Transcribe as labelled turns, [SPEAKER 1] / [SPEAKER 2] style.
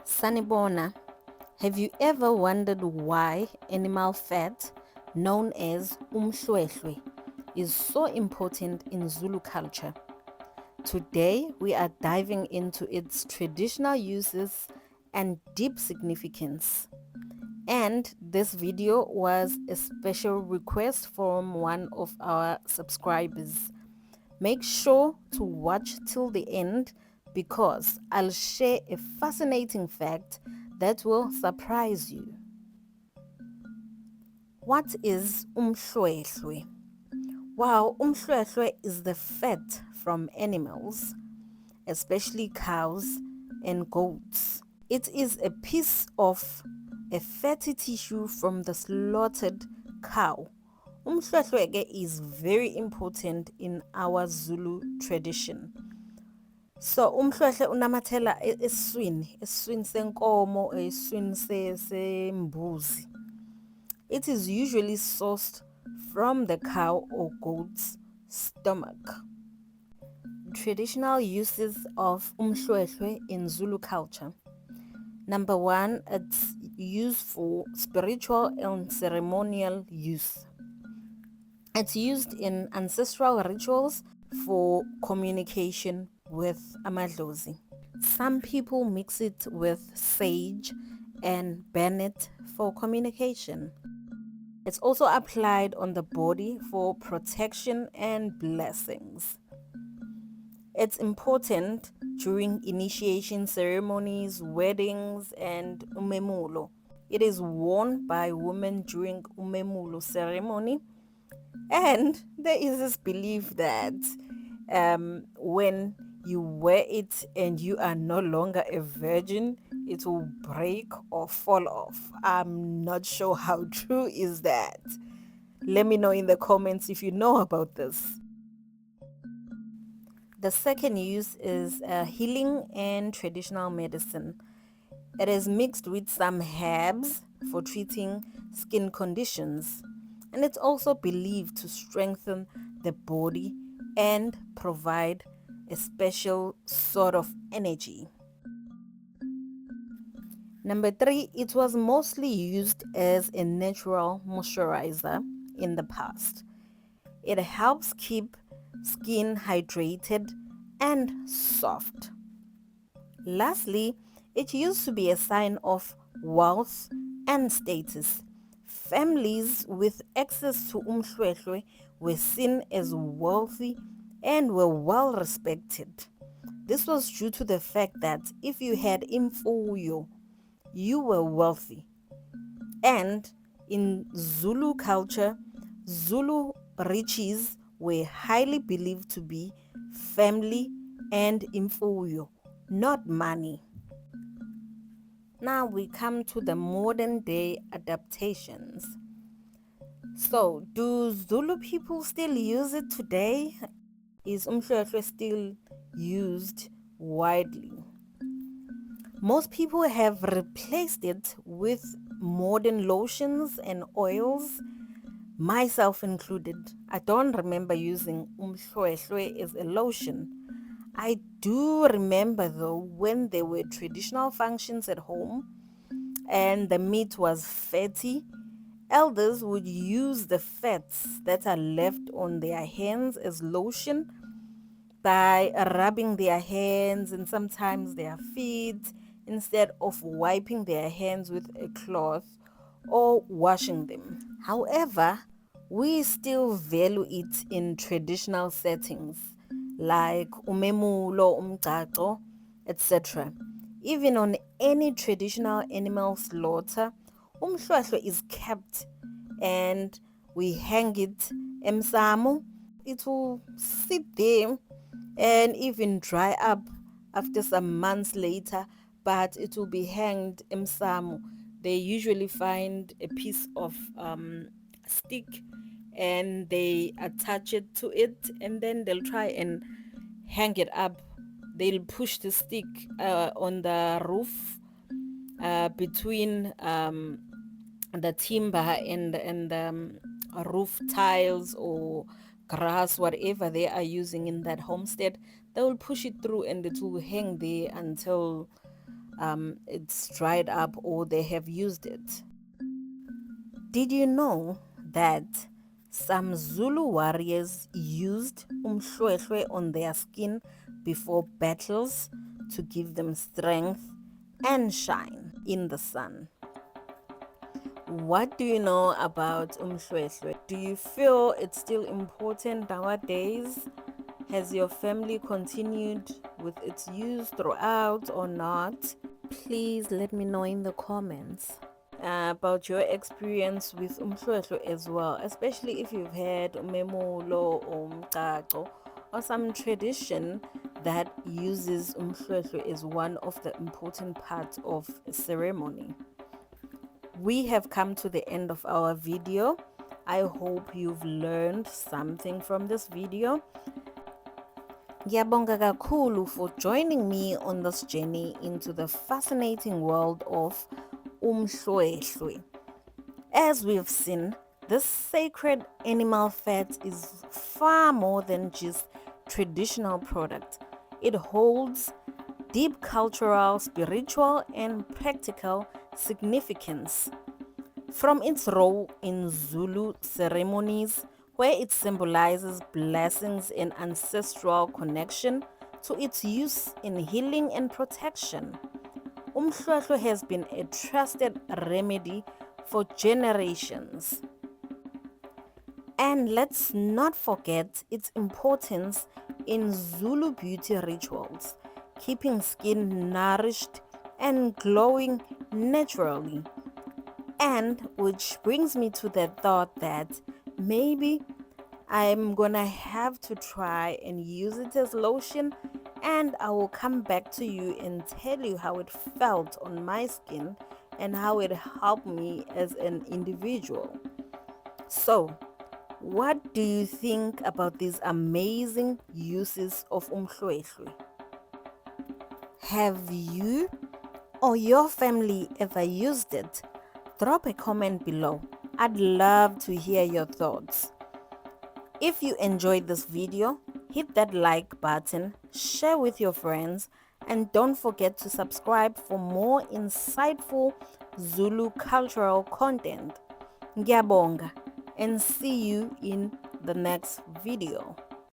[SPEAKER 1] Sanibona, have you ever wondered why animal fat, known as Umhlwehlwe, is so important in Zulu culture? Today, we are diving into its traditional uses and deep significance. And this video was a special request from one of our subscribers. Make sure to watch till the end because I'll share a fascinating fact that will surprise you. What is Umhlwehlwe? Wow, Umhlwehlwe is the fat from animals, especially cows and goats. It is a piece of a fatty tissue from the slaughtered cow. Umhlwehlwe is very important in our Zulu tradition. So umhlwehlwe unamathela eswini senkomo, eswini sembuzi. It is usually sourced from the cow or goat's stomach. Traditional uses of umhlwehlwe in Zulu culture. Number 1, it's used for spiritual and ceremonial use. It's used in ancestral rituals for communication with amadlozi. Some people mix it with sage and burn it for communication. It's also applied on the body for protection and blessings. It's important during initiation ceremonies, weddings, and umemulo. It is worn by women during umemulo ceremony. And there is this belief that when you wear it and you are no longer a virgin, it will break or fall off. I'm not sure how true is that. Let me know in the comments if you know about this. The second use is healing and traditional medicine. It is mixed with some herbs for treating skin conditions. And it's also believed to strengthen the body and provide a special sort of energy. Number 3, it was mostly used as a natural moisturizer in the past. It helps keep skin hydrated and soft. Lastly, it used to be a sign of wealth and status. Families with access to umhlwehlwe were seen as wealthy and were well respected. This was due to the fact that if you had imfuyo, you were wealthy. And in Zulu culture, Zulu riches were highly believed to be family and imfuyo, not money. Now we come to the modern day adaptations. So, do Zulu people still use it today? Is umhlwehlwe still used widely? Most people have replaced it with modern lotions and oils, myself included. I don't remember using umhlwehlwe as a lotion. I do remember though when there were traditional functions at home and the meat was fatty, elders would use the fats that are left on their hands as lotion by rubbing their hands and sometimes their feet instead of wiping their hands with a cloth or washing them. However, we still value it in traditional settings like umemulo, umgcagco, etc. Even on any traditional animal slaughter, umhlwehlwe is kept and we hang it emsamo. It will sit there and even dry up after some months later, but it will be hanged emsamo. They usually find a piece of stick and they attach it to it and then they'll try and hang it up. They'll push the stick on the roof between the timber and the roof tiles or grass, whatever they are using in that homestead. They will push it through and it will hang there until it's dried up or they have used it. Did you know that some Zulu warriors used umhlwehlwe on their skin before battles to give them strength and shine in the sun? What do you know about umhlwehlwe? Do you feel it's still important nowadays? Has your family continued with its use throughout or not? Please let me know in the comments about your experience with umhlwehlwe as well, especially if you've had memulo or mcaco or some tradition that uses umhlwehlwe as one of the important parts of a ceremony. We have come to the end of our video. I hope you've learned something from this video. Ngiyabonga kakhulu for joining me on this journey into the fascinating world of Umhlwehlwe. As we've seen, this sacred animal fat is far more than just traditional product. It holds deep cultural, spiritual, and practical significance. From its role in Zulu ceremonies, where it symbolizes blessings and ancestral connection, to its use in healing and protection, Umhlwehlwe has been a trusted remedy for generations. And let's not forget its importance in Zulu beauty rituals, keeping skin nourished and glowing naturally. And which brings me to the thought that maybe I'm gonna have to try and use it as lotion, and I will come back to you and tell you how it felt on my skin and how it helped me as an individual. So, what do you think about these amazing uses of umhlwehlwe? Have you or your family ever used it? Drop a comment below. I'd love to hear your thoughts. If you enjoyed this video, hit that like button, share with your friends, and don't forget to subscribe for more insightful Zulu cultural content. Ngiyabonga, and see you in the next video.